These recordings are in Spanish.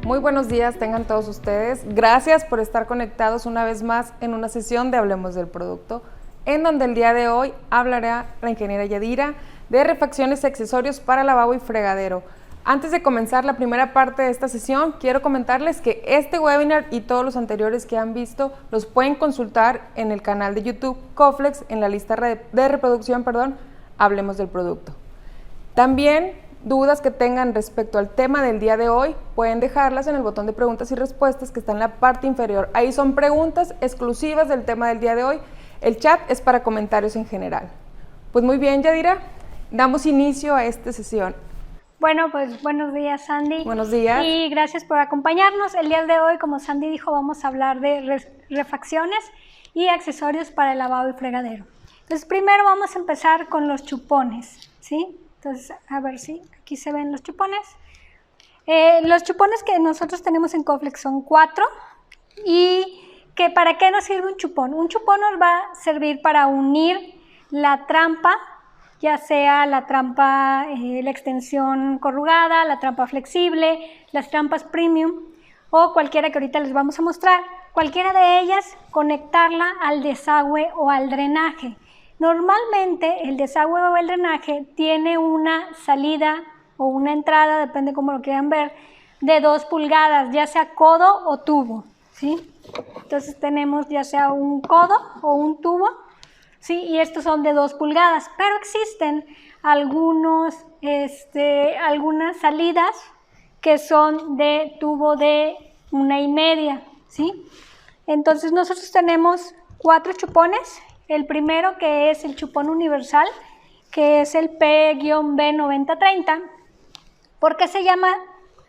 Muy buenos días tengan todos ustedes. Gracias por estar conectados una vez más en una sesión de Hablemos del Producto, en donde el día de hoy hablará la ingeniera Yadira de refacciones y accesorios para lavabo y fregadero. Antes de comenzar la primera parte de esta sesión, quiero comentarles que este webinar y todos los anteriores que han visto los pueden consultar en el canal de YouTube Coflex en la lista de reproducción, Hablemos del Producto. También dudas que tengan respecto al tema del día de hoy, pueden dejarlas en el botón de preguntas y respuestas que está en la parte inferior. Ahí son preguntas exclusivas del tema del día de hoy. El chat es para comentarios en general. Pues muy bien, Yadira, damos inicio a esta sesión. Bueno, pues buenos días, Sandy. Buenos días. Y gracias por acompañarnos. El día de hoy, como Sandy dijo, vamos a hablar de refacciones y accesorios para el lavado y fregadero. Entonces, primero vamos a empezar con los chupones, ¿sí? Entonces, a ver si aquí se ven los chupones. Los chupones que nosotros tenemos en Coflex son 4. ¿Y que para qué nos sirve un chupón? Un chupón nos va a servir para unir la trampa, ya sea la trampa, la extensión corrugada, la trampa flexible, las trampas premium o cualquiera que ahorita les vamos a mostrar. Cualquiera de ellas, conectarla al desagüe o al drenaje. Normalmente el desagüe o el drenaje tiene una salida o una entrada, depende cómo lo quieran ver, de 2 pulgadas, ya sea codo o tubo, ¿sí? Entonces tenemos ya sea un codo o un tubo, ¿sí? Y estos son de 2 pulgadas, pero existen algunas salidas que son de tubo de 1,5, ¿sí? Entonces nosotros tenemos 4 chupones. El primero, que es el chupón universal, que es el P-B9030. ¿Por qué se llama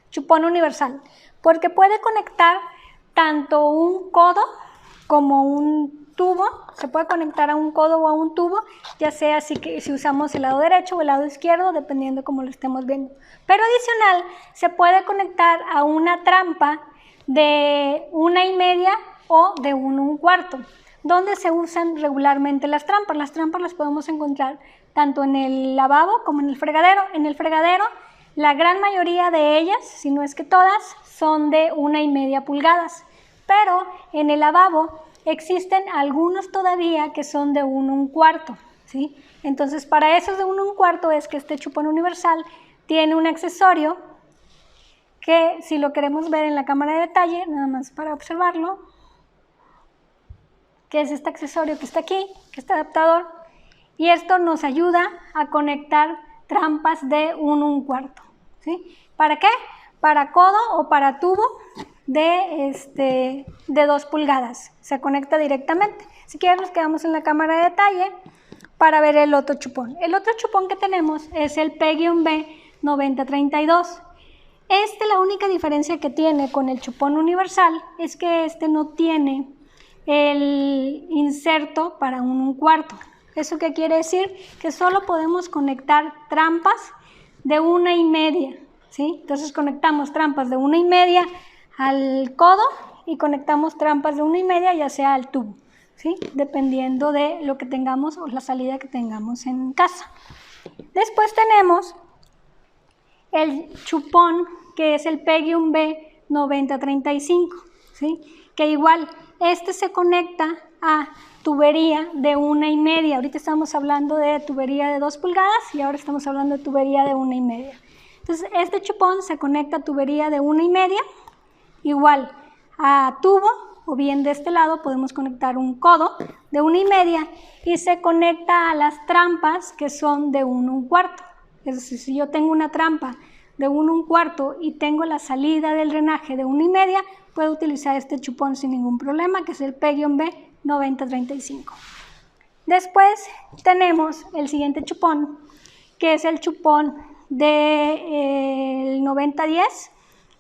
chupón universal? Porque puede conectar tanto un codo como un tubo. Se puede conectar a un codo o a un tubo, ya sea si usamos el lado derecho o el lado izquierdo, dependiendo cómo lo estemos viendo. Pero adicional, se puede conectar a una trampa de 1,5 o de 1,25. ¿Dónde se usan regularmente las trampas? Las trampas las podemos encontrar tanto en el lavabo como en el fregadero. En el fregadero, la gran mayoría de ellas, si no es que todas, son de 1,5 pulgadas. Pero en el lavabo existen algunos todavía que son de 1,25, ¿sí? Entonces, para esos de 1,25 es que este chupón universal tiene un accesorio que, si lo queremos ver en la cámara de detalle, nada más para observarlo, que es este accesorio que está aquí, que es este adaptador, y esto nos ayuda a conectar trampas de 1,25, ¿sí? ¿Para qué? Para codo o para tubo de 2 pulgadas. Se conecta directamente. Si quieren nos quedamos en la cámara de detalle para ver el otro chupón. El otro chupón que tenemos es el P-B9032. La única diferencia que tiene con el chupón universal es que no tiene el inserto para 1,25. ¿Eso qué quiere decir? Que solo podemos conectar trampas de 1,5, ¿sí? Entonces conectamos trampas de 1,5 al codo y conectamos trampas de 1,5 ya sea al tubo, ¿sí? Dependiendo de lo que tengamos o la salida que tengamos en casa. Después tenemos el chupón que es el P-B9035, ¿sí? Que igual se conecta a tubería de 1,5. Ahorita estamos hablando de tubería de 2 pulgadas y ahora estamos hablando de tubería de 1,5. Entonces, este chupón se conecta a tubería de 1,5, igual a tubo, o bien de este lado podemos conectar un codo de 1,5 y se conecta a las trampas que son de 1,25. Es decir, si yo tengo una trampa de 1,25 y tengo la salida del drenaje de 1,5, puedo utilizar este chupón sin ningún problema, que es el P-B9035. Después tenemos el siguiente chupón, que es el chupón del 9010,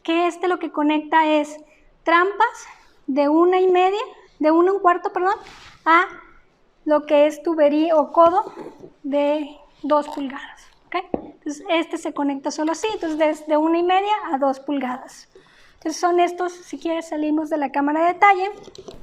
que lo que conecta es trampas de 1,25, a lo que es tubería o codo de 2 pulgadas. ¿Okay? Entonces, se conecta solo así, entonces desde 1,5 a 2 pulgadas. Entonces son estos, si quieres salimos de la cámara de detalle.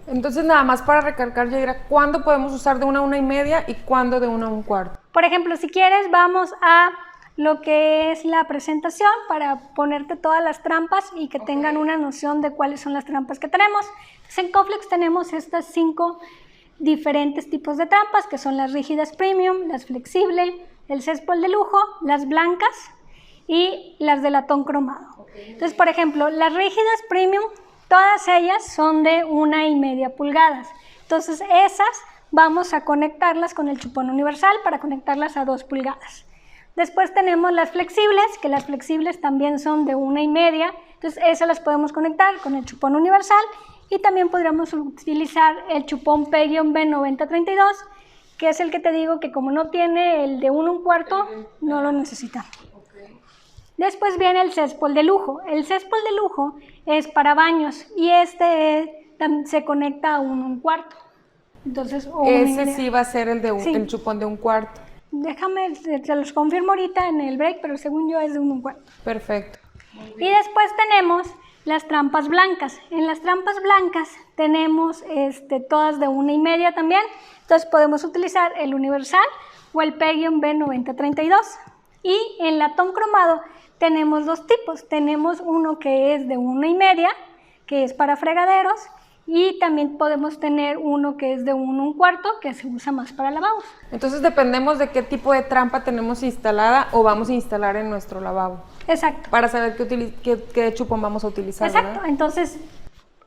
Entonces nada más para recalcar, Yadira, ¿cuándo podemos usar de 1 a 1,5 y cuándo de 1 a 1/4? Por ejemplo, si quieres vamos a lo que es la presentación para ponerte todas las trampas y que tengan una noción de cuáles son las trampas que tenemos. Entonces, en Coflex tenemos estas 5 diferentes tipos de trampas, que son las rígidas premium, las flexibles, el céspol de lujo, las blancas y las de latón cromado. Entonces, por ejemplo, las rígidas premium, todas ellas son de 1,5 pulgadas. Entonces, esas vamos a conectarlas con el chupón universal para conectarlas a 2 pulgadas. Después tenemos las flexibles, que las flexibles también son de 1,5. Entonces, esas las podemos conectar con el chupón universal y también podríamos utilizar el chupón P-B9032, que es el que te digo que como no tiene el de 1,25, no lo necesitamos. Después viene el céspol de lujo. El céspol de lujo es para baños y se conecta a 1,25. Entonces, ese sí va a ser el chupón de 1/4. Déjame, te los confirmo ahorita en el break, pero según yo es de 1/4. Perfecto. Y después tenemos las trampas blancas. En las trampas blancas tenemos todas de 1,5 también. Entonces podemos utilizar el universal o el P-B9032. Y en latón cromado tenemos 2 tipos. Tenemos uno que es de 1,5, que es para fregaderos, y también podemos tener uno que es de 1,25, que se usa más para lavabos. Entonces dependemos de qué tipo de trampa tenemos instalada o vamos a instalar en nuestro lavabo. Exacto. Para saber qué chupón vamos a utilizar. Exacto. ¿Verdad? Entonces,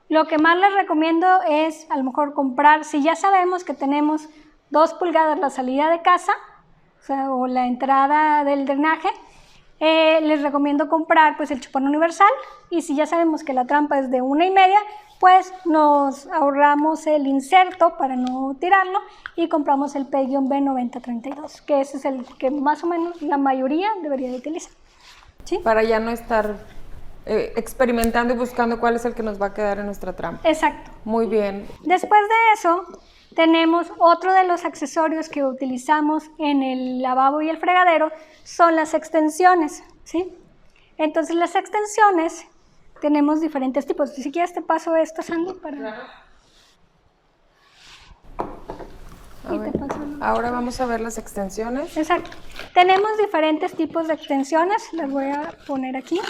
lo que más les recomiendo es a lo mejor comprar, si ya sabemos que tenemos 2 pulgadas la salida de casa, o la entrada del drenaje, les recomiendo comprar pues el chupón universal, y si ya sabemos que la trampa es de 1,5, pues nos ahorramos el inserto para no tirarlo y compramos el P-B9032, que ese es el que más o menos la mayoría debería de utilizar. ¿Sí? Para ya no estar experimentando y buscando cuál es el que nos va a quedar en nuestra trampa. Exacto. Muy bien. Después de eso, tenemos otro de los accesorios que utilizamos en el lavabo y el fregadero, son las extensiones, ¿sí? Entonces, las extensiones tenemos diferentes tipos. Si quieres te paso esto, Sandy, para... Claro. Ahora vamos a ver las extensiones. Exacto. Tenemos diferentes tipos de extensiones. Las voy a poner aquí.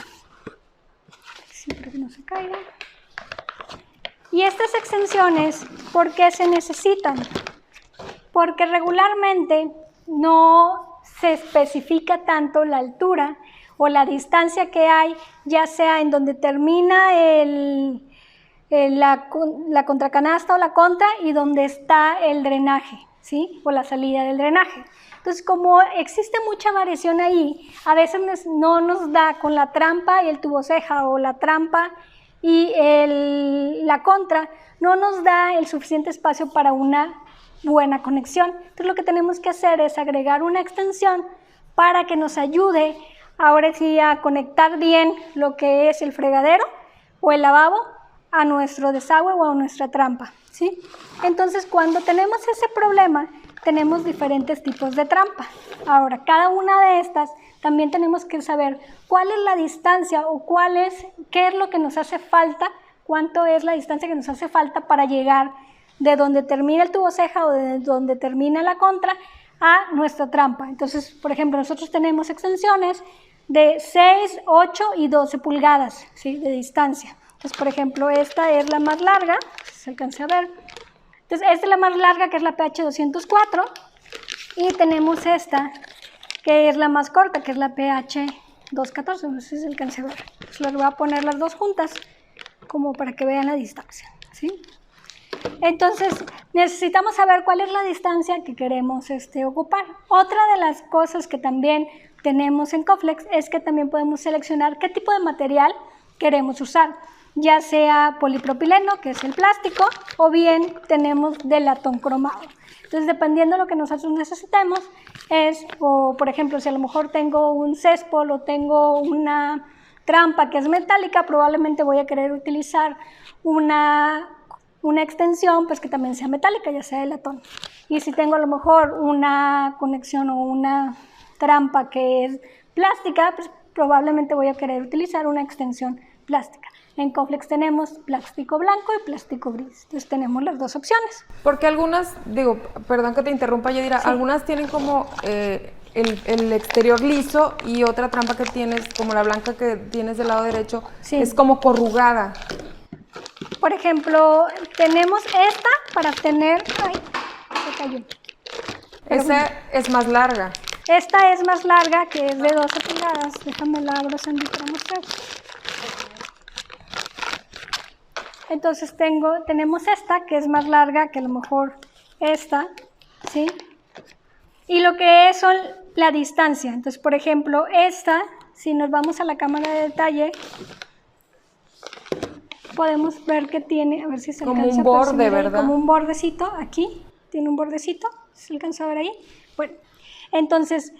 Siempre que no se caigan. Y estas extensiones, ¿por qué se necesitan? Porque regularmente no se especifica tanto la altura o la distancia que hay, ya sea en donde termina la contracanasta o la contra y donde está el drenaje, ¿sí? O la salida del drenaje. Entonces, como existe mucha variación ahí, a veces no nos da con la trampa y el tubo ceja, o la trampa y la contra, no nos da el suficiente espacio para una buena conexión. Entonces, lo que tenemos que hacer es agregar una extensión para que nos ayude ahora sí a conectar bien lo que es el fregadero o el lavabo a nuestro desagüe o a nuestra trampa, ¿sí? Entonces, cuando tenemos ese problema, tenemos diferentes tipos de trampa. Ahora, cada una de estas también tenemos que saber cuál es la distancia o qué es lo que nos hace falta, cuánto es la distancia que nos hace falta para llegar de donde termina el tubo ceja o de donde termina la contra a nuestra trampa. Entonces, por ejemplo, nosotros tenemos extensiones de 6, 8 y 12 pulgadas, ¿sí? De distancia. Entonces, por ejemplo, esta es la más larga, si se alcanza a ver. Entonces, esta es la más larga, que es la PH204, y tenemos esta, que es la más corta, que es la PH214, no sé si se alcanza a ver. Entonces, les voy a poner las dos juntas, como para que vean la distancia, ¿sí? Entonces, necesitamos saber cuál es la distancia que queremos ocupar. Otra de las cosas que también tenemos en Coflex es que también podemos seleccionar qué tipo de material queremos usar, ya sea polipropileno, que es el plástico, o bien tenemos de latón cromado. Entonces, dependiendo de lo que nosotros necesitemos, o por ejemplo, si a lo mejor tengo un céspol o tengo una trampa que es metálica, probablemente voy a querer utilizar una extensión pues que también sea metálica, ya sea de latón. Y si tengo a lo mejor una conexión o una trampa que es plástica, pues probablemente voy a querer utilizar una extensión plástica. En Coflex tenemos plástico blanco y plástico gris. Entonces tenemos las dos opciones. Porque algunas, perdón que te interrumpa, Yadira, sí. Algunas tienen como el exterior liso y otra trampa que tienes, como la blanca que tienes del lado derecho, Sí. es como corrugada. Por ejemplo, tenemos esta para tener... Ay, se cayó. Esa es más larga. Esta es más larga, que es de 12 pulgadas. Déjame la abro, Sandy, para mostrar. Entonces tenemos esta, que es más larga que a lo mejor esta, ¿sí? Y lo que es son la distancia. Entonces, por ejemplo, esta, si nos vamos a la cámara de detalle, podemos ver que tiene, a ver si se como alcanza un a borde, percibir ahí, ¿verdad? como un bordecito, aquí, tiene un bordecito, ¿se alcanza a ver ahí? Bueno, entonces,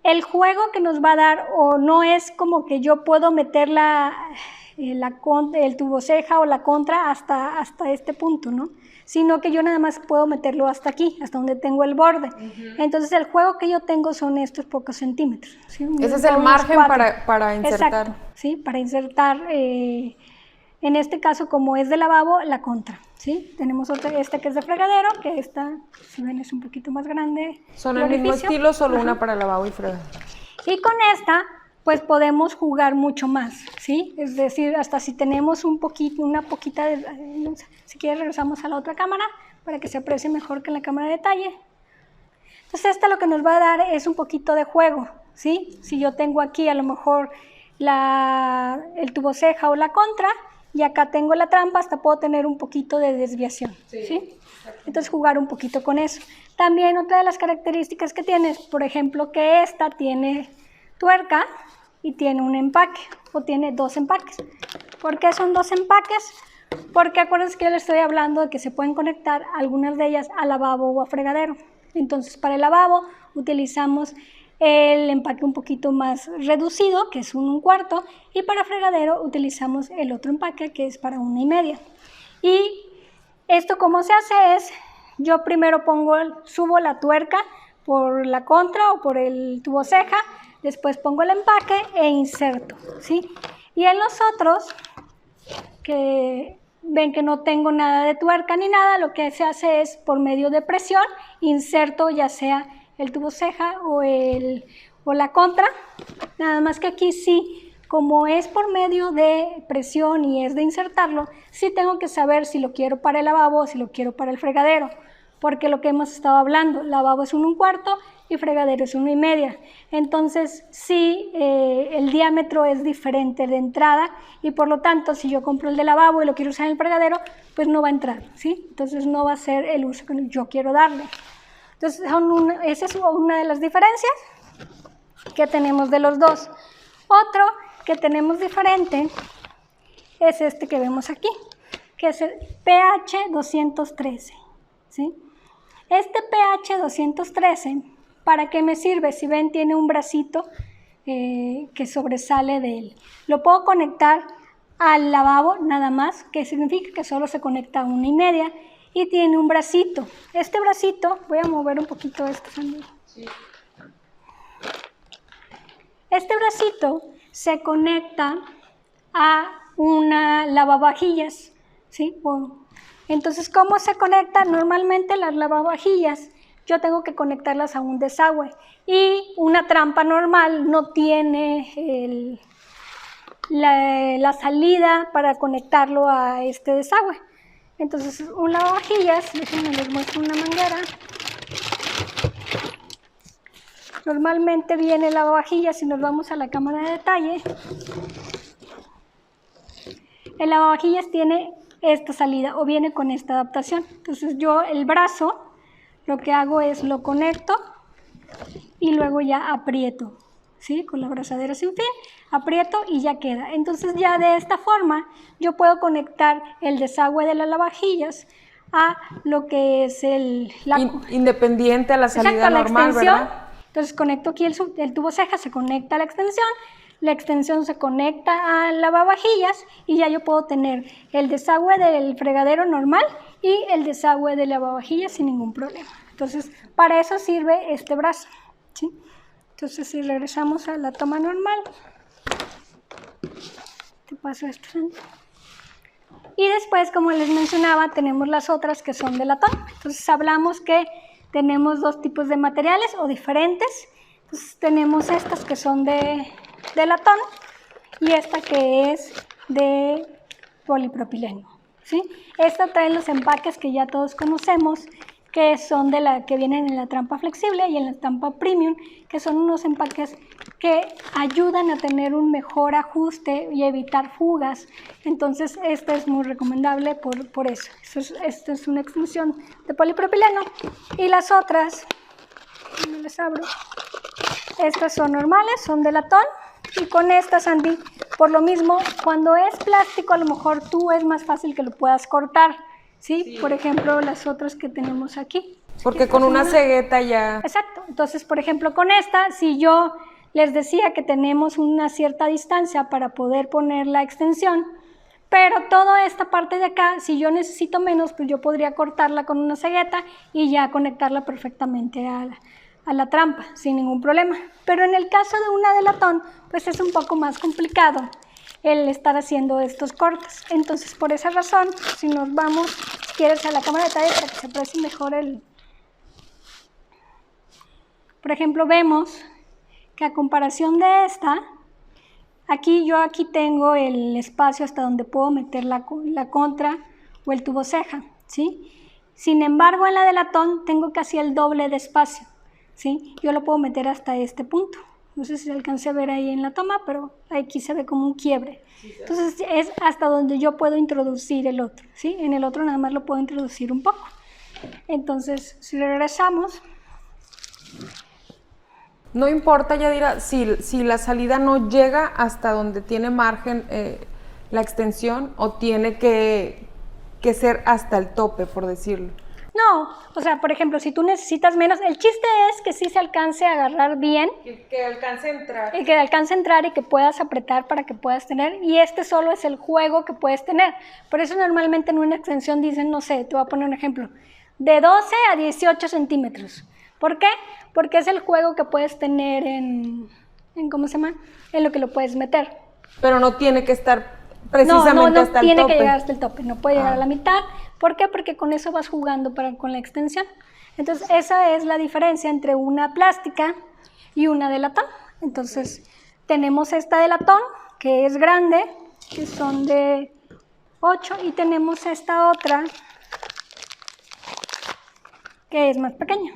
el juego que nos va a dar, o no es como que yo puedo meter el tubo ceja o la contra hasta este punto, ¿no? Sino que yo nada más puedo meterlo hasta aquí, hasta donde tengo el borde. Entonces, el juego que yo tengo son estos pocos centímetros, ¿sí? Ese es el margen para insertar. Exacto, sí, para insertar, en este caso, como es de lavabo, la contra, ¿sí? Tenemos otra, esta que es de fregadero, que esta, si ven, es un poquito más grande. Son el mismo estilo, solo una para lavabo y fregadero. Y con esta, pues podemos jugar mucho más, ¿sí? Es decir, hasta si tenemos una poquita de... Si quieres regresamos a la otra cámara para que se aprecie mejor que en la cámara de detalle. Entonces esta lo que nos va a dar es un poquito de juego, ¿sí? Si yo tengo aquí a lo mejor el tubo ceja o la contra, y acá tengo la trampa, hasta puedo tener un poquito de desviación, ¿sí? Entonces jugar un poquito con eso. También otra de las características que tiene es, por ejemplo, que esta tiene tuerca y tiene un empaque, o tiene 2 empaques. ¿Por qué son 2 empaques? Porque acuérdense que yo les estoy hablando de que se pueden conectar algunas de ellas a lavabo o a fregadero. Entonces, para el lavabo utilizamos el empaque un poquito más reducido, que es 1/4, y para fregadero utilizamos el otro empaque, que es para 1,5. Y esto, ¿cómo se hace? Es, yo primero subo la tuerca por la contra o por el tubo ceja, después pongo el empaque e inserto, ¿sí? Y en los otros, que ven que no tengo nada de tuerca ni nada, lo que se hace es, por medio de presión, inserto ya sea el tubo ceja o la contra, nada más que aquí sí, como es por medio de presión y es de insertarlo, sí tengo que saber si lo quiero para el lavabo o si lo quiero para el fregadero, porque lo que hemos estado hablando, lavabo es 1/4 y fregadero es 1,5. Entonces sí, el diámetro es diferente de entrada y por lo tanto, si yo compro el de lavabo y lo quiero usar en el fregadero, pues no va a entrar, ¿sí? Entonces no va a ser el uso que yo quiero darle. Entonces, esa es una de las diferencias que tenemos de los dos. Otro que tenemos diferente es este que vemos aquí, que es el PH 213, ¿sí? Este PH 213, ¿para qué me sirve? Si ven, tiene un bracito que sobresale de él. Lo puedo conectar al lavabo nada más, que significa que solo se conecta a 1,5, y tiene un bracito. Este bracito, voy a mover un poquito esto, Sandy. Sí. Este bracito se conecta a una lavavajillas, ¿sí? Entonces, ¿cómo se conecta? Normalmente las lavavajillas yo tengo que conectarlas a un desagüe y una trampa normal no tiene la salida para conectarlo a este desagüe. Entonces, un lavavajillas, déjenme les muestro una manguera. Normalmente viene el lavavajillas, si nos vamos a la cámara de detalle. El lavavajillas tiene esta salida o viene con esta adaptación. Entonces, yo el brazo lo que hago es lo conecto y luego ya aprieto, ¿sí? Con la abrazadera sin fin, aprieto y ya queda. Entonces ya de esta forma yo puedo conectar el desagüe de las lavavajillas a lo que es independiente a la salida normal, ¿verdad? Entonces conecto aquí el tubo ceja, se conecta a la extensión se conecta a lavavajillas y ya yo puedo tener el desagüe del fregadero normal y el desagüe de lavavajillas sin ningún problema. Entonces para eso sirve este brazo, ¿sí? Entonces, si regresamos a la toma normal, te paso esto. Y después, como les mencionaba, tenemos las otras que son de latón. Entonces, hablamos que tenemos 2 tipos de materiales o diferentes. Entonces tenemos estas que son de latón y esta que es de polipropileno, ¿sí? Esta trae los empaques que ya todos conocemos, que son de la que vienen en la trampa flexible y en la trampa premium, que son unos empaques que ayudan a tener un mejor ajuste y evitar fugas. Entonces, esta es muy recomendable por eso. Esta es una extensión de polipropileno. Y las otras, no les abro, estas son normales, son de latón. Y con estas, Andy, por lo mismo, cuando es plástico, a lo mejor tú es más fácil que lo puedas cortar, ¿sí? Por ejemplo, las otras que tenemos aquí. Porque con una cegueta ya... Exacto. Entonces, por ejemplo, con esta, si yo les decía que tenemos una cierta distancia para poder poner la extensión, pero toda esta parte de acá, si yo necesito menos, pues yo podría cortarla con una cegueta y ya conectarla perfectamente a la trampa, sin ningún problema. Pero en el caso de una de latón, pues es un poco más complicado el estar haciendo estos cortes. Entonces, por esa razón, si nos vamos, si quieres, a la cámara de detalle para que se aprecie mejor el... Por ejemplo, vemos que a comparación de esta, aquí tengo el espacio hasta donde puedo meter la contra o el tubo ceja, ¿sí? Sin embargo, en la de latón tengo casi el doble de espacio, ¿sí? Yo lo puedo meter hasta este punto. No sé si se alcance a ver ahí en la toma, pero aquí se ve como un quiebre. Entonces es hasta donde yo puedo introducir el otro, ¿sí? En el otro nada más lo puedo introducir un poco. Entonces, si regresamos... No importa, Yadira, si la salida no llega hasta donde tiene margen la extensión o tiene que ser hasta el tope, por decirlo. No, o sea, por ejemplo, si tú necesitas menos, el chiste es que sí se alcance a agarrar bien. Que alcance a entrar. Y que alcance a entrar y que puedas apretar para que puedas tener, y este solo es el juego que puedes tener. Por eso normalmente en una extensión dicen, no sé, te voy a poner un ejemplo, de 12 a 18 centímetros. ¿Por qué? Porque es el juego que puedes tener en ¿cómo se llama? En lo que lo puedes meter. Pero no tiene que estar precisamente hasta el tope. No tiene que llegar hasta el tope, no puede llegar a la mitad. ¿Por qué? Porque con eso vas jugando con la extensión. Entonces, esa es la diferencia entre una plástica y una de latón. Entonces, tenemos esta de latón, que es grande, que son de 8, y tenemos esta otra, que es más pequeña.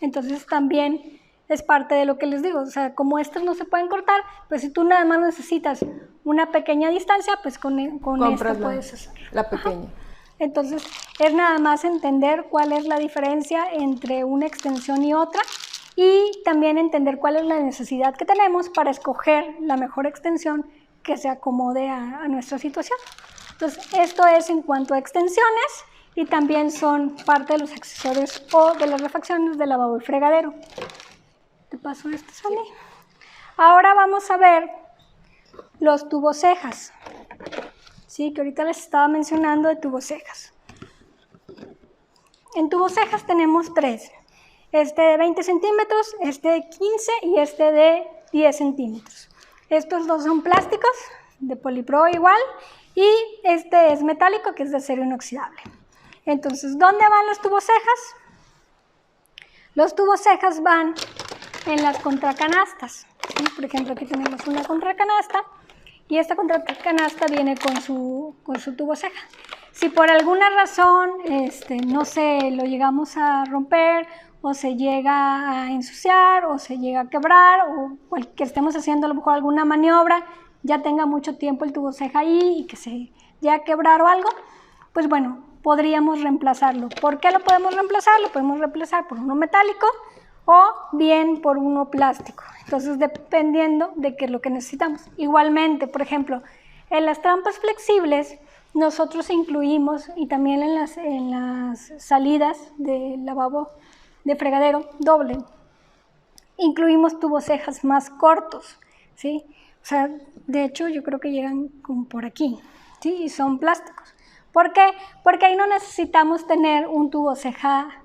Entonces, también es parte de lo que les digo. O sea, como estas no se pueden cortar, pues si tú nada más necesitas una pequeña distancia, pues con esta puedes hacer. La pequeña. Ajá. Entonces, es nada más entender cuál es la diferencia entre una extensión y otra, y también entender cuál es la necesidad que tenemos para escoger la mejor extensión que se acomode a nuestra situación. Entonces, esto es en cuanto a extensiones, y también son parte de los accesorios o de las refacciones del lavabo y fregadero. Te paso esto, Sandy. Ahora vamos a ver los tubocejas. Sí, que ahorita les estaba mencionando de tubocejas. En tubocejas tenemos 3. Este de 20 centímetros, este de 15 y este de 10 centímetros. Estos dos son plásticos, de Polipro igual, y este es metálico, que es de acero inoxidable. Entonces, ¿dónde van los tubocejas? Los tubocejas van en las contracanastas. ¿Sí? Por ejemplo, aquí tenemos una contracanasta, y esta contracanasta viene con su tuboceja. Si por alguna razón, no sé, lo llegamos a romper, o se llega a ensuciar, o se llega a quebrar, o que estemos haciendo a lo mejor alguna maniobra, ya tenga mucho tiempo el tuboceja ahí y que se llegue a quebrar o algo, pues bueno, podríamos reemplazarlo. ¿Por qué lo podemos reemplazar? Lo podemos reemplazar por uno metálico o bien por uno plástico. Entonces, dependiendo de qué es lo que necesitamos. Igualmente, por ejemplo, en las trampas flexibles, nosotros incluimos, y también en las salidas de lavabo, de fregadero doble, incluimos tubocejas más cortos, ¿sí? O sea, de hecho, yo creo que llegan como por aquí, ¿sí? Y son plásticos. ¿Por qué? Porque ahí no necesitamos tener un tuboceja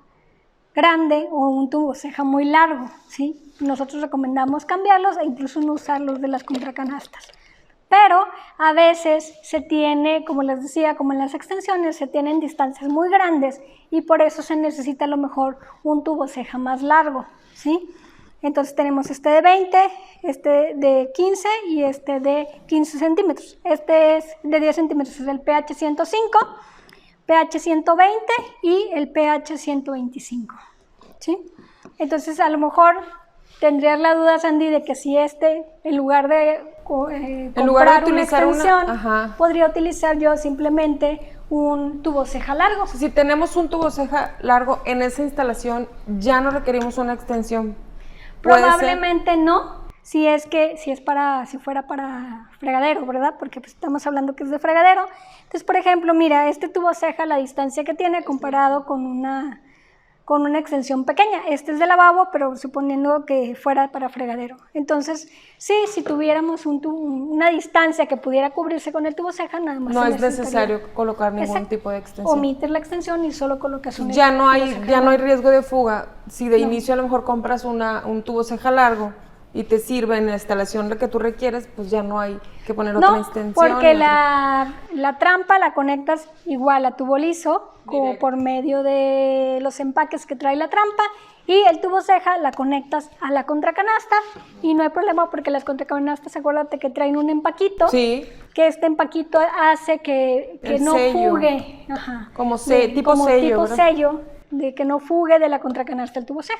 grande o un tuboceja muy largo, ¿sí? Nosotros recomendamos cambiarlos e incluso no usar los de las contracanastas. Pero a veces se tiene, como les decía, como en las extensiones, se tienen distancias muy grandes y por eso se necesita a lo mejor un tuboceja más largo, ¿sí? Entonces tenemos este de 20, este de 15 y este de 15 centímetros. Este es de 10 centímetros, es el pH 105, pH 120 y el pH 125. ¿Sí? Entonces a lo mejor tendrías la duda, Sandy, de que si en lugar de comprar una extensión, podría utilizar yo simplemente un tubo ceja largo. Si tenemos un tubo ceja largo en esa instalación, ya no requerimos una extensión. Probablemente no, si fuera para fregadero, ¿verdad? Porque pues estamos hablando que es de fregadero. Entonces, por ejemplo, mira, este tubo ceja, la distancia que tiene comparado con una extensión pequeña. Este es de lavabo, pero suponiendo que fuera para fregadero. Entonces, sí, si tuviéramos una distancia que pudiera cubrirse con el tubo ceja, nada más. No es necesario colocar ningún tipo de extensión. Omites la extensión y solo colocas una. Ya no hay riesgo de fuga. Si de inicio a lo mejor compras un tubo ceja largo y te sirve en la instalación que tú requieres, pues ya no hay que poner otra extensión. Porque la trampa la conectas igual a tubo liso, como por medio de los empaques que trae la trampa, y el tubo ceja la conectas a la contracanasta y no hay problema porque las contracanastas, acuérdate que traen un empaquito, sí, que este empaquito hace que no sello. Fugue. Como sello, de que no fugue de la contracanasta el tubo ceja.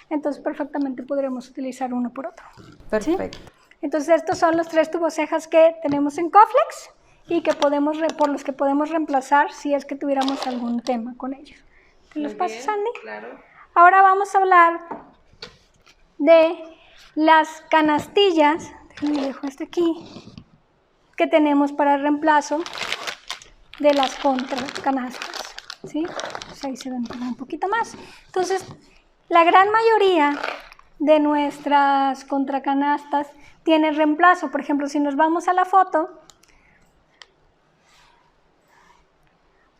Entonces perfectamente podríamos utilizar uno por otro. Perfecto. ¿Sí? Entonces estos son los 3 tubos cejas que tenemos en Coflex y que por los que podemos reemplazar si es que tuviéramos algún tema con ellos. ¿Te los paso, Sandy? Claro. Ahora vamos a hablar de las canastillas, déjame dejo este aquí, que tenemos para el reemplazo de las contracanastas. ¿Sí? Pues ahí se ven un poquito más. Entonces, la gran mayoría de nuestras contracanastas tiene reemplazo. Por ejemplo, si nos vamos a la foto,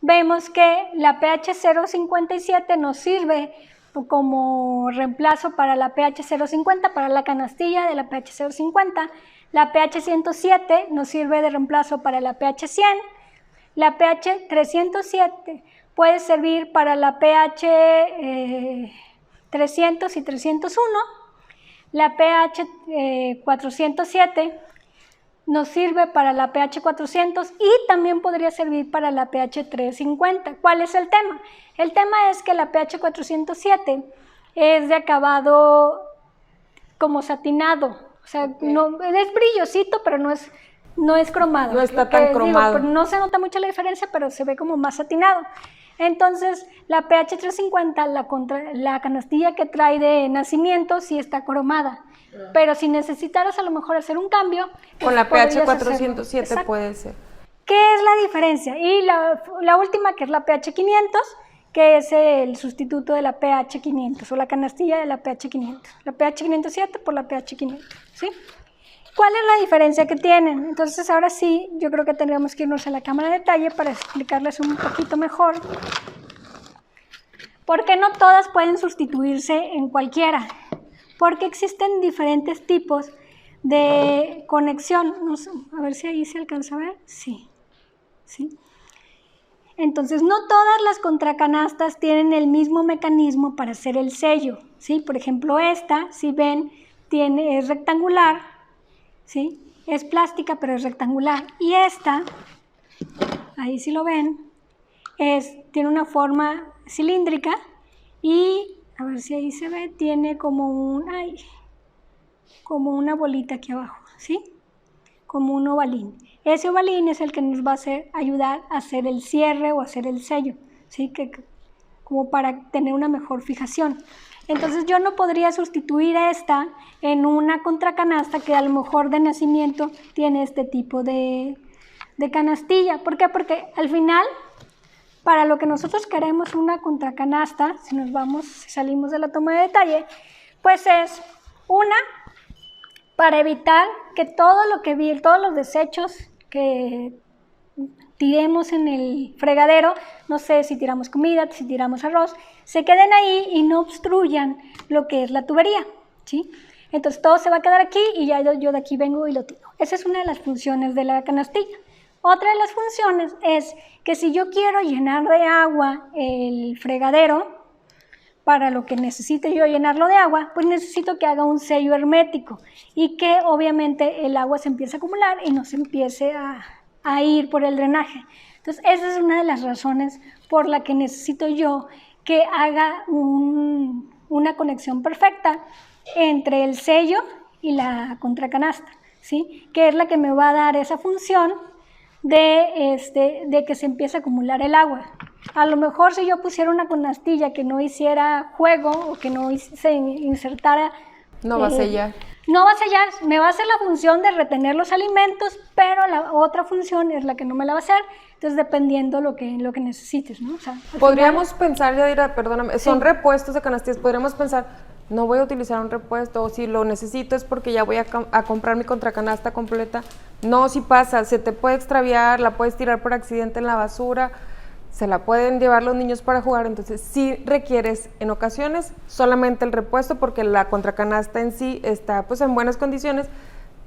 vemos que la pH 057 nos sirve como reemplazo para la pH 050, para la canastilla de la pH 050. La pH 107 nos sirve de reemplazo para la pH 100. La pH 307 puede servir para la pH 300 y 301. La pH 407 nos sirve para la pH 400 y también podría servir para la pH 350. ¿Cuál es el tema? El tema es que la pH 407 es de acabado como satinado, o sea, no, es brillosito, pero no es cromado. No está tan cromado. No se nota mucho la diferencia, pero se ve como más satinado. Entonces, la pH 350, la canastilla que trae de nacimiento, sí está cromada. Pero si necesitaras a lo mejor hacer un cambio, con la pH 407 puede ser. ¿Qué es la diferencia? Y la última, que es la pH 500, que es el sustituto de la pH 500 o la canastilla de la pH 500. La pH 507 por la pH 500, ¿sí? ¿Cuál es la diferencia que tienen? Entonces ahora sí, yo creo que tendríamos que irnos a la cámara de detalle para explicarles un poquito mejor. ¿Por qué no todas pueden sustituirse en cualquiera? Porque existen diferentes tipos de conexión. No sé, a ver si ahí se alcanza a ver. Sí. Entonces, no todas las contracanastas tienen el mismo mecanismo para hacer el sello, ¿sí? Por ejemplo, esta, si ven, es rectangular, ¿sí? Es plástica, pero es rectangular. Y esta, ahí si lo ven, tiene una forma cilíndrica y, a ver si ahí se ve, tiene como una bolita aquí abajo, ¿sí? Como un ovalín. Ese ovalín es el que nos va a ayudar a hacer el cierre o hacer el sello, ¿sí? Como para tener una mejor fijación. Entonces yo no podría sustituir esta en una contracanasta que a lo mejor de nacimiento tiene este tipo de canastilla. ¿Por qué? Porque al final, para lo que nosotros queremos una contracanasta, si salimos de la toma de detalle, pues es para evitar que todos los desechos que tiremos en el fregadero, no sé si tiramos comida, si tiramos arroz, se queden ahí y no obstruyan lo que es la tubería, ¿sí? Entonces todo se va a quedar aquí y ya yo de aquí vengo y lo tiro. Esa es una de las funciones de la canastilla. Otra de las funciones es que si yo quiero llenar de agua el fregadero, para lo que necesite yo llenarlo de agua, pues necesito que haga un sello hermético y que obviamente el agua se empiece a acumular y no se empiece a ir por el drenaje. Entonces, esa es una de las razones por la que necesito yo que haga una conexión perfecta entre el sello y la contracanasta, ¿sí? Que es la que me va a dar esa función de que se empiece a acumular el agua. A lo mejor si yo pusiera una canastilla que no hiciera juego o que no se insertara... No va a sellar. No va a sellar, me va a hacer la función de retener los alimentos, pero la otra función es la que no me la va a hacer, entonces dependiendo lo que necesites, ¿no? O sea, podríamos pensar, Yadira, perdóname, son sí. repuestos de canastillas, podríamos pensar, no voy a utilizar un repuesto, o si lo necesito es porque ya voy a comprar mi contracanasta completa. No, si pasa, se te puede extraviar, la puedes tirar por accidente en la basura, se la pueden llevar los niños para jugar, entonces sí requieres en ocasiones solamente el repuesto porque la contracanasta en sí está pues en buenas condiciones,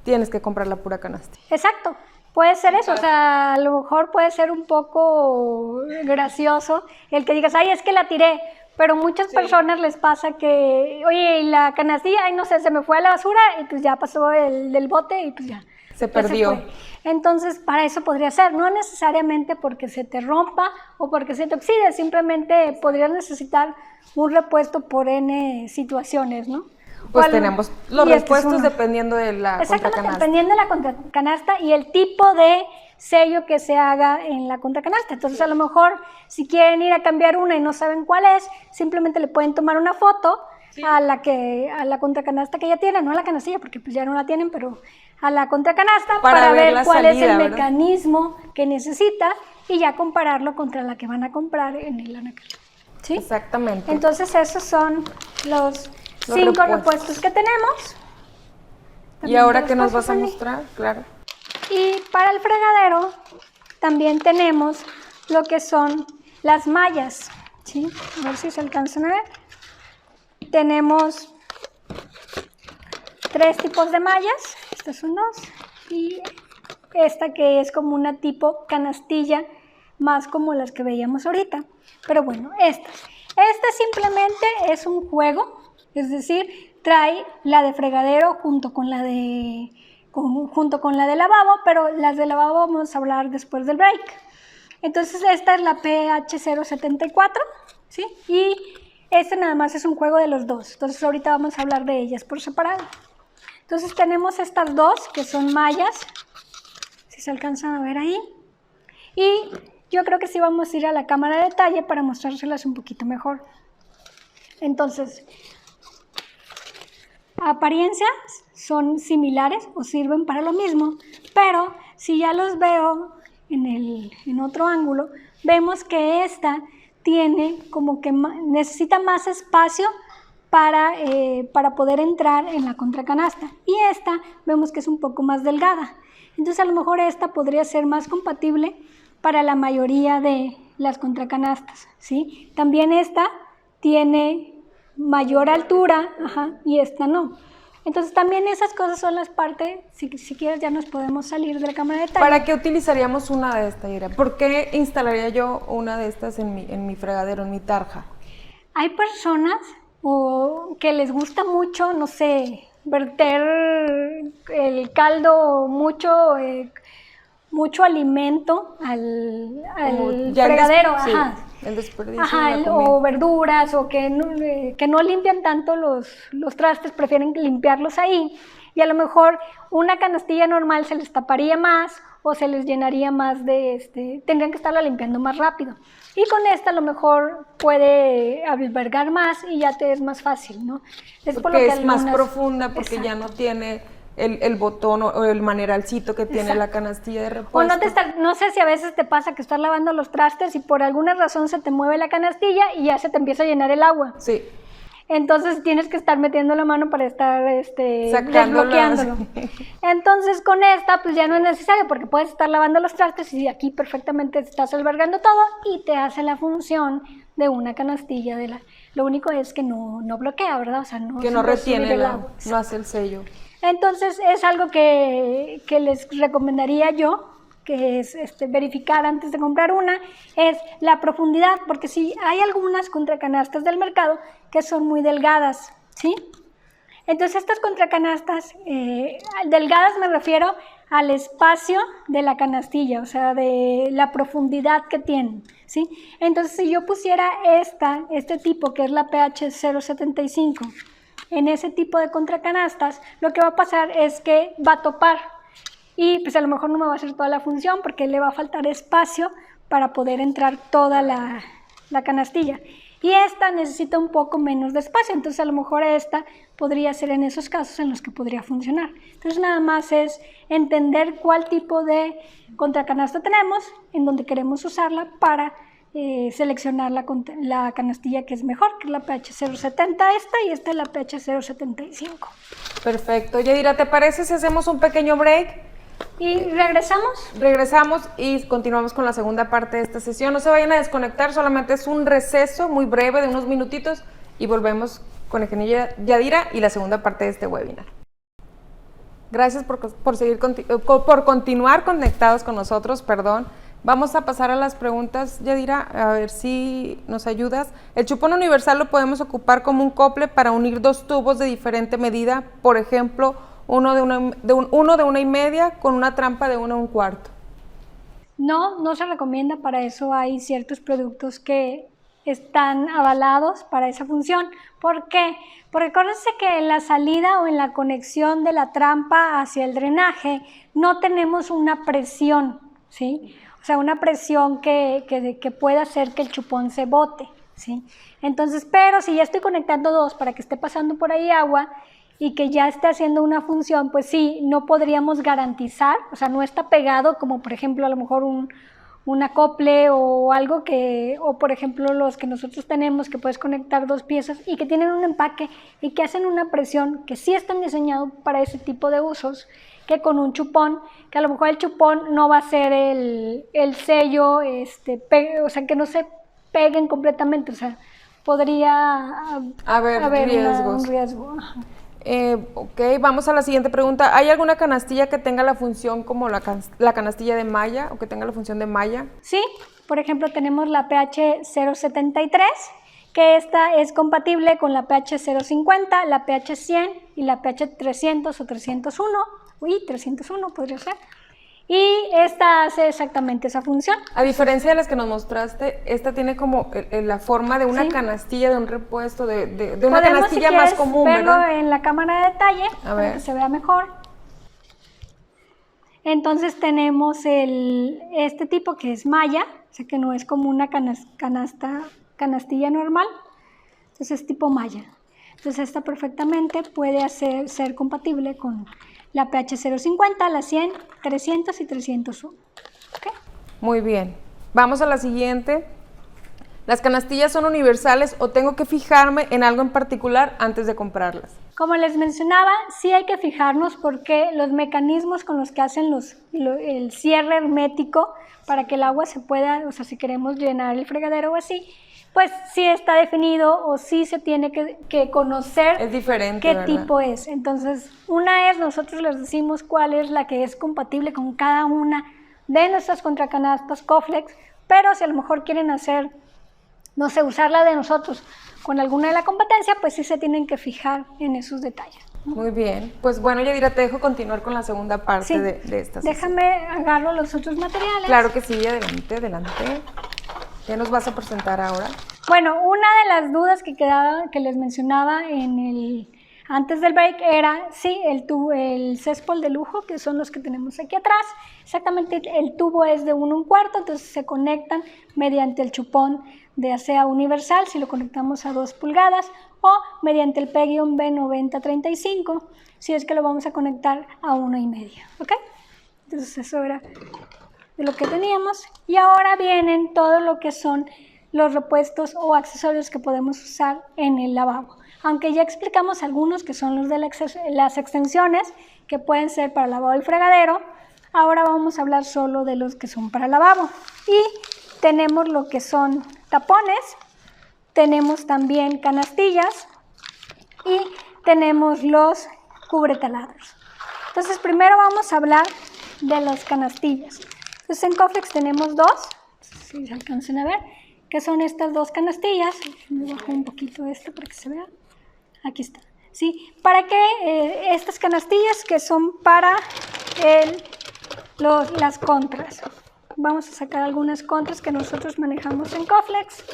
tienes que comprar la pura canasta. Exacto, puede ser eso, o sea, a lo mejor puede ser un poco gracioso el que digas, ay, es que la tiré, pero muchas personas les pasa que, oye, la canastilla, ay, no sé, se me fue a la basura y pues ya pasó del bote y pues ya. Se perdió. Se Entonces, para eso podría ser, no necesariamente porque se te rompa o porque se te oxide, simplemente podrías necesitar un repuesto por N situaciones, ¿no? Pues tenemos los repuestos dependiendo de la contracanasta. Dependiendo de la contracanasta y el tipo de sello que se haga en la contracanasta. Entonces, a lo mejor, si quieren ir a cambiar una y no saben cuál es, simplemente le pueden tomar una foto a la contracanasta que ya tienen, no a la canastilla, porque pues ya no la tienen, pero a la contracanasta para ver cuál es el mecanismo que necesita y ya compararlo contra la que van a comprar en el anaquel. ¿Sí? Exactamente. Entonces, esos son los 5 repuestos que tenemos. ¿Y ahora qué nos vas a mostrar? Claro. Y para el fregadero también tenemos lo que son las mallas, ¿sí? A ver si se alcanzan a ver. Tenemos 3 tipos de mallas, estas son 2, y esta que es como una tipo canastilla, más como las que veíamos ahorita. Pero bueno, esta simplemente es un juego, es decir, trae la de fregadero junto con la de lavabo, pero las de lavabo vamos a hablar después del break. Entonces esta es la PH074, ¿sí? Y este nada más es un juego de los dos, entonces ahorita vamos a hablar de ellas por separado. Entonces tenemos estas 2 que son mallas, si se alcanzan a ver ahí, y yo creo que sí vamos a ir a la cámara de detalle para mostrárselas un poquito mejor. Entonces, apariencias son similares o sirven para lo mismo, pero si ya los veo en otro ángulo, vemos que esta tiene como que necesita más espacio para poder entrar en la contracanasta, y esta vemos que es un poco más delgada, entonces a lo mejor esta podría ser más compatible para la mayoría de las contracanastas, ¿sí? También esta tiene mayor altura, y esta no. Entonces también esas cosas son las partes, si quieres ya nos podemos salir de la cámara de detalle. ¿Para qué utilizaríamos una de estas, Ira? ¿Por qué instalaría yo una de estas en mi fregadero, en mi tarja? Hay personas que les gusta mucho, no sé, verter el caldo, mucho alimento al fregadero, el desperdicio, o verduras, o que no limpian tanto los trastes, prefieren limpiarlos ahí, y a lo mejor una canastilla normal se les taparía más o se les llenaría más tendrían que estarla limpiando más rápido, y con esta a lo mejor puede albergar más y ya te es más fácil, ¿no? Porque es más profunda, porque ya no tiene el botón o el maneralcito que tiene la canastilla de repuesto. O no sé si a veces te pasa que estás lavando los trastes y por alguna razón se te mueve la canastilla y ya se te empieza a llenar el agua. Sí. Entonces tienes que estar metiendo la mano para estar desbloqueándolo. Entonces con esta pues ya no es necesario, porque puedes estar lavando los trastes y aquí perfectamente estás albergando todo y te hace la función de una canastilla Lo único es que no bloquea, ¿verdad? O sea, que no retiene el agua, no hace el sello. Entonces es algo que les recomendaría yo, que es verificar antes de comprar una, es la profundidad, porque sí hay algunas contracanastas del mercado que son muy delgadas, ¿sí? Entonces estas contracanastas, delgadas me refiero al espacio de la canastilla, o sea, de la profundidad que tienen, ¿sí? Entonces si yo pusiera este tipo, que es la PH 075, en ese tipo de contracanastas, lo que va a pasar es que va a topar y pues a lo mejor no me va a hacer toda la función porque le va a faltar espacio para poder entrar toda la canastilla. Y esta necesita un poco menos de espacio, entonces a lo mejor esta podría ser en esos casos en los que podría funcionar. Entonces nada más es entender cuál tipo de contracanasta tenemos, en donde queremos usarla para seleccionar la canastilla que es mejor, que es la PH 070 y esta es la PH 075. Perfecto. Yadira, ¿te parece si hacemos un pequeño break? ¿Y regresamos? Regresamos y continuamos con la segunda parte de esta sesión. No se vayan a desconectar, solamente es un receso muy breve de unos minutitos y volvemos con la ingeniera Yadira y la segunda parte de este webinar. Gracias por continuar conectados con nosotros, Vamos a pasar a las preguntas, Yadira, a ver si nos ayudas. El chupón universal lo podemos ocupar como un cople para unir dos tubos de diferente medida, por ejemplo, uno de 1,5 con una trampa de 1 1/4. No se recomienda, para eso hay ciertos productos que están avalados para esa función. ¿Por qué? Porque acuérdense que en la salida o en la conexión de la trampa hacia el drenaje no tenemos una presión, ¿sí? O sea, una presión que pueda hacer que el chupón se bote, ¿sí? Entonces, pero si ya estoy conectando dos para que esté pasando por ahí agua y que ya esté haciendo una función, pues sí, no podríamos garantizar, o sea, no está pegado como por ejemplo a lo mejor un acople o algo o por ejemplo los que nosotros tenemos que puedes conectar dos piezas y que tienen un empaque y que hacen una presión, que sí están diseñados para ese tipo de usos, que con un chupón, que a lo mejor el chupón no va a ser el sello, o sea, que no se peguen completamente, o sea, podría haber un riesgo. Ok, vamos a la siguiente pregunta. ¿Hay alguna canastilla que tenga la función como la canastilla de malla o que tenga la función de malla? Sí, por ejemplo tenemos la PH 073, que esta es compatible con la PH 050, la PH 100 y la PH 300 o 301, 301 podría ser. Y esta hace exactamente esa función. A diferencia de las que nos mostraste, esta tiene como la forma de una canastilla, de un repuesto, de una canastilla más común, verlo ¿verdad? En la cámara de detalle para que se vea mejor. Entonces tenemos este tipo que es malla, o sea que no es como una canastilla normal, entonces es tipo malla. Entonces esta perfectamente puede ser compatible con la PH 050, la 100, 300 y 301. ¿Okay? Muy bien. Vamos a la siguiente. ¿Las canastillas son universales o tengo que fijarme en algo en particular antes de comprarlas? Como les mencionaba, sí hay que fijarnos porque los mecanismos con los que hacen el cierre hermético para que el agua se pueda, o sea, si queremos llenar el fregadero o así, pues sí está definido o sí se tiene que conocer es diferente, qué ¿verdad? tipo es. Entonces, una es, nosotros les decimos cuál es la que es compatible con cada una de nuestras contracanastas Coflex, pero si a lo mejor quieren hacer, no sé, usar la de nosotros con alguna de la competencia, pues sí se tienen que fijar en esos detalles. Muy bien. Pues bueno, Yadira, te dejo continuar con la segunda parte de esta sesión. Déjame agarro los otros materiales. Claro que sí, adelante. ¿Qué nos vas a presentar ahora? Bueno, una de las dudas que quedaba, que les mencionaba antes del break era, sí, el céspol de lujo, que son los que tenemos aquí atrás. Exactamente, el tubo es de 1 1/4, entonces se conectan mediante el chupón de ASEA universal, si lo conectamos a 2 pulgadas, o mediante el P-B9035, si es que lo vamos a conectar a 1,5, ¿ok? Entonces eso era de lo que teníamos. Y ahora vienen todo lo que son los repuestos o accesorios que podemos usar en el lavabo. Aunque ya explicamos algunos que son los de las extensiones, que pueden ser para lavabo y fregadero, ahora vamos a hablar solo de los que son para lavabo. Y tenemos lo que son tapones, tenemos también canastillas y tenemos los cubretaladros. Entonces primero vamos a hablar de las canastillas. Entonces en Coflex tenemos dos, si se alcanzan a ver, que son estas dos canastillas. Me bajo un poquito esto para que se vea. Aquí está. ¿Sí? ¿Para qué estas canastillas? Que son para las contras. Vamos a sacar algunas contras que nosotros manejamos en Coflex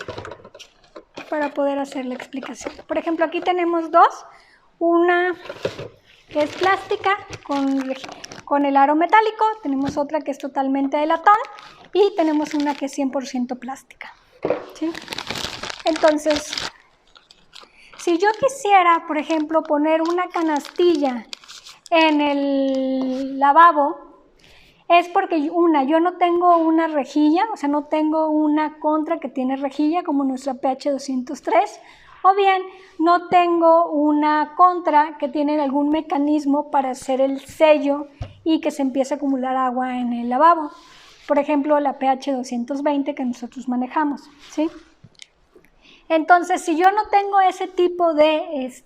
para poder hacer la explicación. Por ejemplo, aquí tenemos dos. Una que es plástica con el aro metálico, tenemos otra que es totalmente de latón y tenemos una que es 100% plástica. ¿Sí? Entonces, si yo quisiera, por ejemplo, poner una canastilla en el lavabo, es porque yo no tengo una rejilla, o sea, no tengo una contra que tiene rejilla como nuestra PH203, o bien no tengo una contra que tiene algún mecanismo para hacer el sello y que se empiece a acumular agua en el lavabo. Por ejemplo, la PH220 que nosotros manejamos, ¿sí? Entonces, si yo no tengo ese tipo de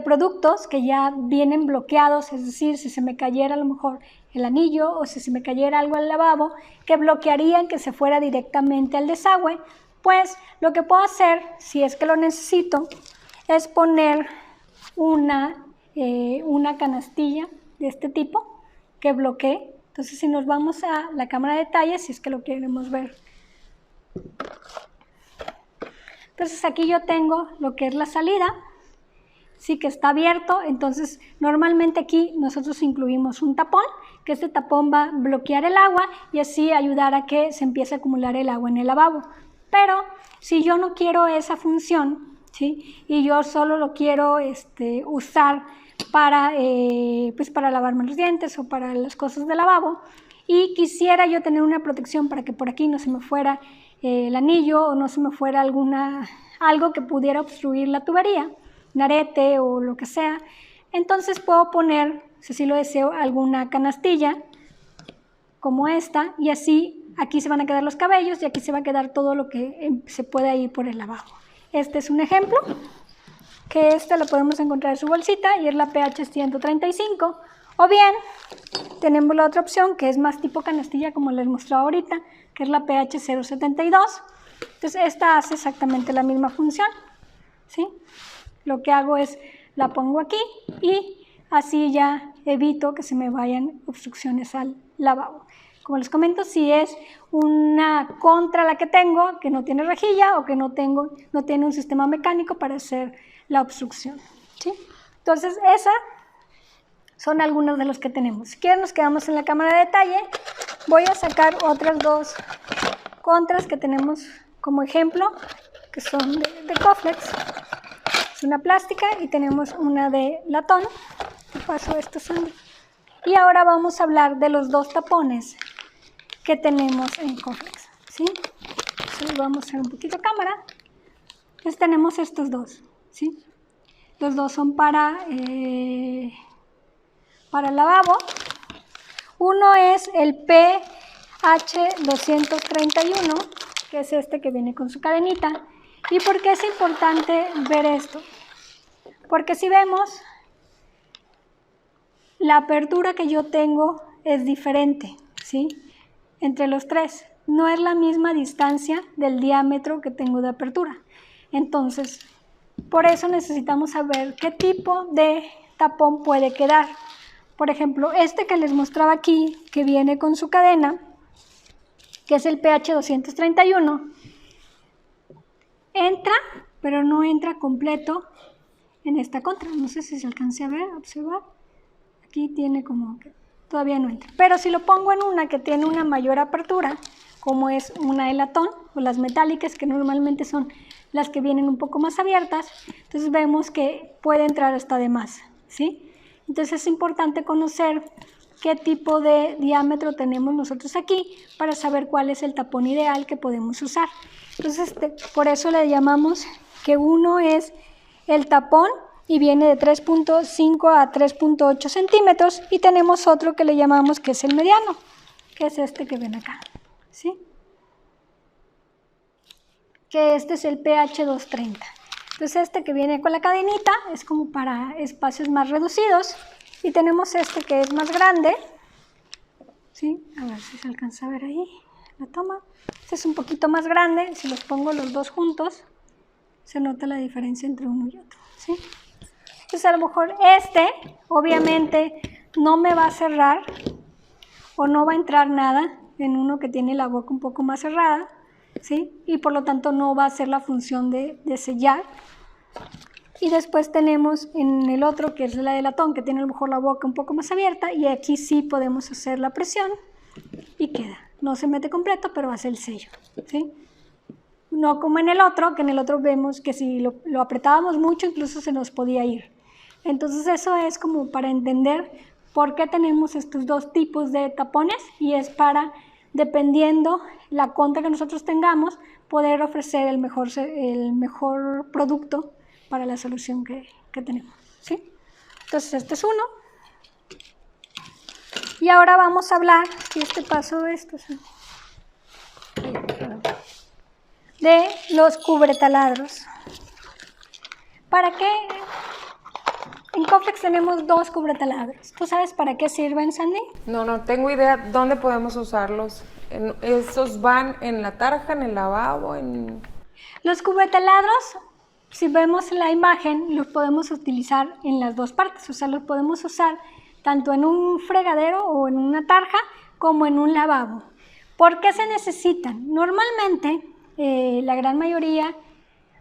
productos que ya vienen bloqueados, es decir, si se me cayera a lo mejor el anillo o si se me cayera algo al lavabo que bloquearían que se fuera directamente al desagüe, pues lo que puedo hacer, si es que lo necesito, es poner una canastilla de este tipo que bloquee. Entonces, si nos vamos a la cámara de detalles, si es que lo queremos ver. Entonces, aquí yo tengo lo que es la salida, sí que está abierto. Entonces, normalmente aquí nosotros incluimos un tapón, que este tapón va a bloquear el agua y así ayudar a que se empiece a acumular el agua en el lavabo. Pero si yo no quiero esa función, ¿sí? Y yo solo lo quiero usar para lavarme los dientes o para las cosas del lavabo, y quisiera yo tener una protección para que por aquí no se me fuera el anillo o no se me fuera algo que pudiera obstruir la tubería, un arete o lo que sea, entonces puedo poner, si así lo deseo, alguna canastilla como esta, y así aquí se van a quedar los cabellos y aquí se va a quedar todo lo que se pueda ir por el lavabo. Este es un ejemplo, que lo podemos encontrar en su bolsita y es la PH135, o bien tenemos la otra opción que es más tipo canastilla como les mostraba ahorita, que es la PH072. Entonces esta hace exactamente la misma función, ¿sí? Lo que hago es la pongo aquí y así ya evito que se me vayan obstrucciones al lavabo. Como les comento, si es una contra la que tengo, que no tiene rejilla o que no tiene un sistema mecánico para hacer la obstrucción, ¿sí? Entonces, esas son algunos de los que tenemos. Si quieren, nos quedamos en la cámara de detalle. Voy a sacar otras dos contras que tenemos como ejemplo, que son de Coflex. Es una plástica y tenemos una de latón. Te paso esto, Sandra. Y ahora vamos a hablar de los dos tapones que tenemos en Coflex, ¿sí? Entonces vamos a hacer un poquito cámara. Entonces tenemos estos dos, ¿sí? Los dos son para lavabo. Uno es el PH231, que es este que viene con su cadenita. ¿Y por qué es importante ver esto? Porque si vemos, la apertura que yo tengo es diferente, ¿sí? Entre los tres. No es la misma distancia del diámetro que tengo de apertura. Entonces, por eso necesitamos saber qué tipo de tapón puede quedar. Por ejemplo, este que les mostraba aquí, que viene con su cadena, que es el PH231, entra, pero no entra completo en esta contra. No sé si se alcance a ver, observar. Aquí tiene como que todavía no entra. Pero si lo pongo en una que tiene una mayor apertura, como es una de latón o las metálicas, que normalmente son las que vienen un poco más abiertas, entonces vemos que puede entrar hasta de más, ¿sí? Entonces es importante conocer qué tipo de diámetro tenemos nosotros aquí para saber cuál es el tapón ideal que podemos usar. Entonces por eso le llamamos que uno es el tapón y viene de 3.5 a 3.8 centímetros, y tenemos otro que le llamamos que es el mediano, que es este que ven acá, ¿sí? Que este es el PH230. Entonces este que viene con la cadenita es como para espacios más reducidos, y tenemos este que es más grande, ¿sí? A ver si se alcanza a ver ahí la toma. Este es un poquito más grande, si los pongo los dos juntos, se nota la diferencia entre uno y otro, ¿sí? Entonces a lo mejor obviamente, no me va a cerrar o no va a entrar nada en uno que tiene la boca un poco más cerrada, ¿sí? Y por lo tanto no va a hacer la función de sellar. Y después tenemos en el otro, que es la de latón, que tiene a lo mejor la boca un poco más abierta, y aquí sí podemos hacer la presión y queda. No se mete completo, pero hace el sello, ¿sí? No como en el otro, que en el otro vemos que si lo apretábamos mucho, incluso se nos podía ir. Entonces eso es como para entender por qué tenemos estos dos tipos de tapones, y es para, dependiendo la contra que nosotros tengamos, poder ofrecer el mejor producto para la solución que tenemos, ¿sí? Entonces este es uno. Y ahora vamos a hablar, y paso esto, ¿sí? De los cubretaladros. ¿Para qué? En Coflex tenemos dos cubretaladros. ¿Tú sabes para qué sirven, Sandy? No tengo idea dónde podemos usarlos. ¿Esos van en la tarja, en el lavabo? Los cubretaladros, si vemos la imagen, los podemos utilizar en las dos partes. O sea, los podemos usar tanto en un fregadero o en una tarja como en un lavabo. ¿Por qué se necesitan? Normalmente, la gran mayoría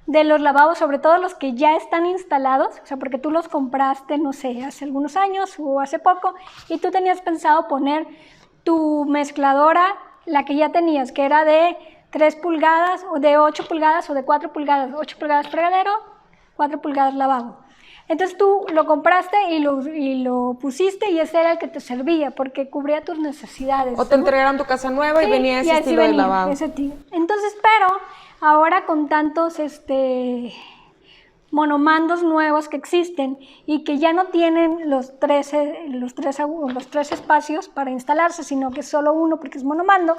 de los lavabos, sobre todo los que ya están instalados, o sea, porque tú los compraste, no sé, hace algunos años o hace poco, y tú tenías pensado poner tu mezcladora, la que ya tenías, que era de 3 pulgadas, o de 8 pulgadas, o de 4 pulgadas, 8 pulgadas fregadero, 4 pulgadas lavabo. Entonces tú lo compraste y lo pusiste, y ese era el que te servía, porque cubría tus necesidades. O te entregaron tu casa nueva, sí, y venía ese estilo de lavabo. Entonces, pero ahora con tantos monomandos nuevos que existen y que ya no tienen los tres espacios para instalarse, sino que solo uno porque es monomando,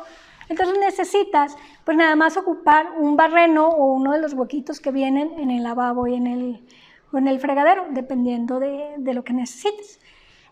entonces necesitas pues nada más ocupar un barreno o uno de los huequitos que vienen en el lavabo y en el fregadero, dependiendo de lo que necesites.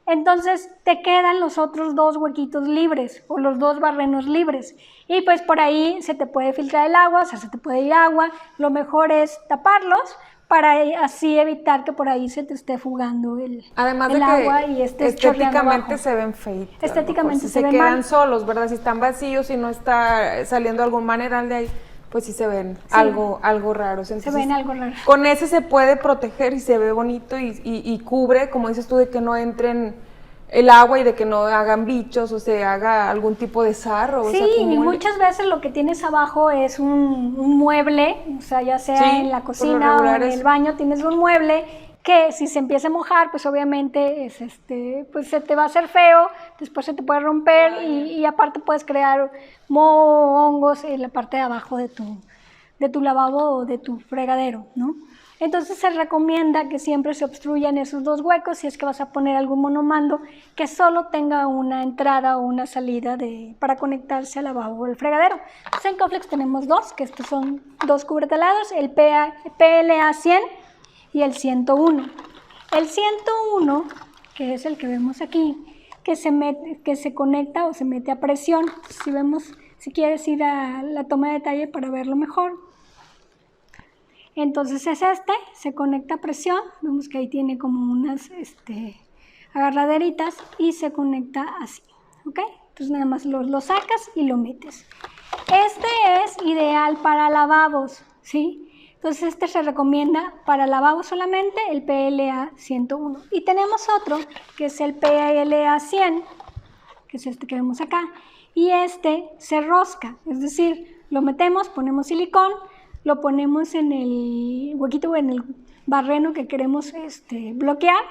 Entonces te quedan los otros dos huequitos libres o los dos barrenos libres, y pues por ahí se te puede filtrar el agua, o sea, se te puede ir agua. Lo mejor es taparlos para así evitar que por ahí se te esté fugando el agua y estéticamente se ven feitos. Estéticamente se quedan solos, ¿verdad? Si están vacíos y no está saliendo algún maneral de ahí, pues sí se ven algo raro. Entonces, se ven algo raro. Con ese se puede proteger y se ve bonito y cubre, como dices tú, de que no entren el agua y de que no hagan bichos o se haga algún tipo de sarro. Sí, y muchas veces lo que tienes abajo es un mueble, o sea, ya sea en la cocina o en el baño tienes un mueble que si se empieza a mojar, pues obviamente pues se te va a hacer feo, después se te puede romper y aparte puedes crear moho, hongos en la parte de abajo de tu lavabo o de tu fregadero, ¿no? Entonces se recomienda que siempre se obstruyan esos dos huecos si es que vas a poner algún monomando que solo tenga una entrada o una salida para conectarse al lavabo o el fregadero. Entonces en Coflex tenemos dos, que estos son dos cubretaladros, el PLA 100 y el 101. El 101, que es el que vemos aquí, que se conecta o se mete a presión. Si quieres ir a la toma de detalle para verlo mejor. Entonces es se conecta a presión, vemos que ahí tiene como unas agarraderitas y se conecta así, ¿ok? Entonces nada más lo sacas y lo metes. Este es ideal para lavabos, ¿sí? Entonces se recomienda para lavabos solamente el PLA 101. Y tenemos otro que es el PLA 100, que es este que vemos acá, y se rosca, es decir, lo metemos, ponemos silicón, lo ponemos en el huequito o en el barreno que queremos bloquear,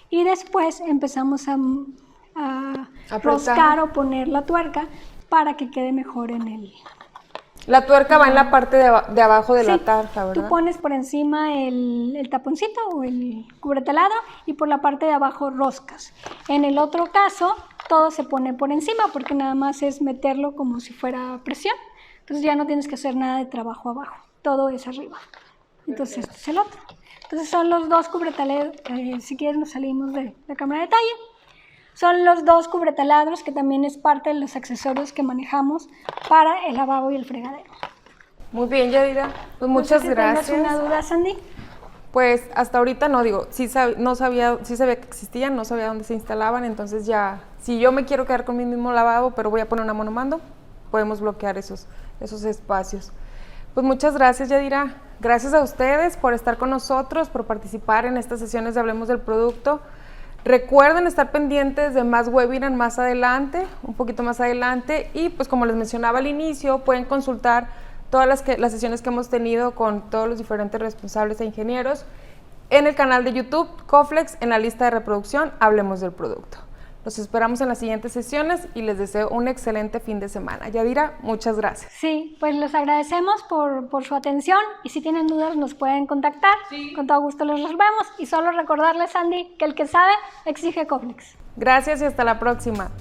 y después empezamos a roscar o poner la tuerca para que quede mejor en el... La tuerca va en la parte de abajo de la tarja, ¿verdad? Tú pones por encima el taponcito o el cubretelado y por la parte de abajo roscas. En el otro caso, todo se pone por encima porque nada más es meterlo como si fuera presión. Entonces ya no tienes que hacer nada de trabajo abajo. Todo es arriba. Entonces este es el otro. Entonces son los dos cubretalados. Si quieres nos salimos de la cámara de detalle. son los 2 cubretaladros, que también es parte de los accesorios que manejamos para el lavabo y el fregadero. Muy bien, Yadira. Pues muchas gracias. ¿Tienes una duda, Sandy? Pues hasta ahorita no, digo, sí sabía que existían, no sabía dónde se instalaban, entonces ya, si yo me quiero quedar con mi mismo lavabo, pero voy a poner una monomando, podemos bloquear esos espacios. Pues muchas gracias, Yadira. Gracias a ustedes por estar con nosotros, por participar en estas sesiones de Hablemos del Producto. Recuerden estar pendientes de más webinars más adelante, un poquito más adelante, y pues como les mencionaba al inicio, pueden consultar todas las sesiones que hemos tenido con todos los diferentes responsables e ingenieros en el canal de YouTube Coflex, en la lista de reproducción Hablemos del Producto. Los esperamos en las siguientes sesiones y les deseo un excelente fin de semana. Yadira, muchas gracias. Sí, pues les agradecemos por su atención, y si tienen dudas nos pueden contactar. Sí. Con todo gusto los vemos, y solo recordarles, Sandy, que el que sabe exige Coflex. Gracias y hasta la próxima.